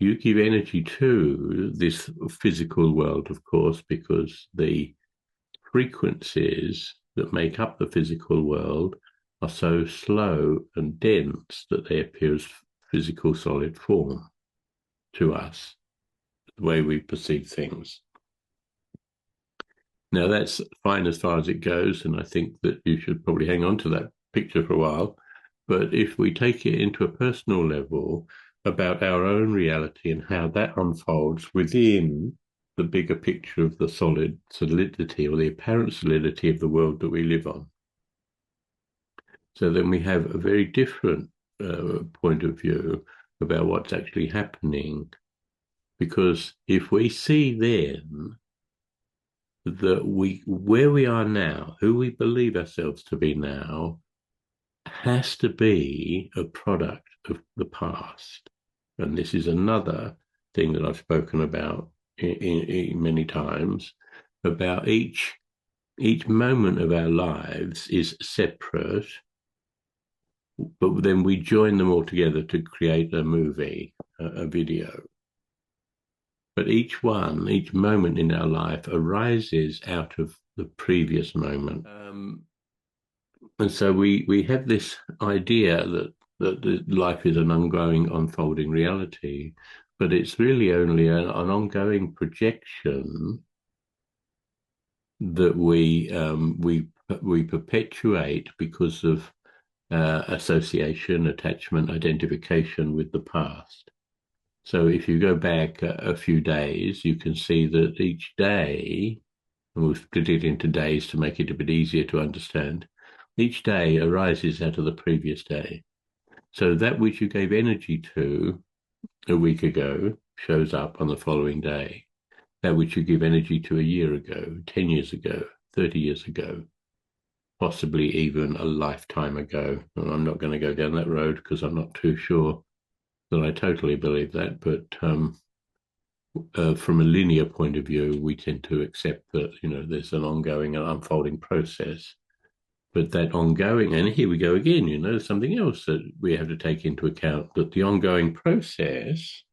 you give energy to this physical world, of course, because the frequencies that make up the physical world are so slow and dense that they appear as physical solid form to us, the way we perceive things. Now, that's fine as far as it goes, and I think that you should probably hang on to that picture for a while. But if we take it into a personal level about our own reality and how that unfolds within the bigger picture of the solidity or the apparent solidity of the world that we live on. So then we have a very different point of view about what's actually happening. Because if we see then that where we are now, who we believe ourselves to be now, has to be a product of the past. And this is another thing that I've spoken about many times, about each moment of our lives is separate, but then we join them all together to create a movie, a video. But each moment in our life arises out of the previous moment. And so we have this idea that life is an ongoing, unfolding reality, but it's really only an ongoing projection that we perpetuate because of association, attachment, identification with the past. So if you go back a few days, you can see that each day, and we'll split it into days to make it a bit easier to understand, each day arises out of the previous day. So that which you gave energy to a week ago shows up on the following day. That which you give energy to a year ago, 10 years ago, 30 years ago, possibly even a lifetime ago. And I'm not going to go down that road because I'm not too sure that I totally believe that. But from a linear point of view, we tend to accept that, there's an ongoing and unfolding process. But that ongoing, and here we go again, something else that we have to take into account, that the ongoing process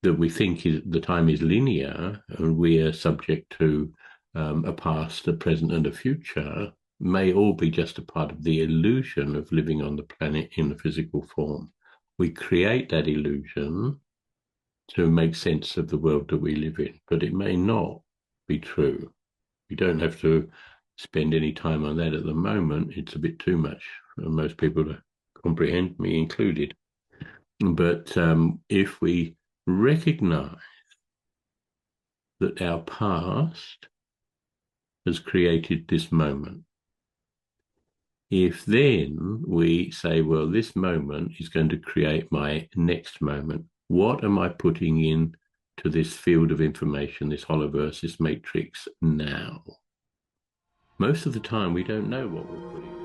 that we think the time is linear and we are subject to a past, a present, and a future may all be just a part of the illusion of living on the planet in the physical form. We create that illusion to make sense of the world that we live in, but it may not be true. We don't have to spend any time on that at the moment. It's a bit too much for most people to comprehend, me included. But if we recognize that our past has created this moment, if then we say, well, this moment is going to create my next moment, what am I putting in to this field of information, this holoverse, this matrix now? Most of the time, we don't know what we're putting.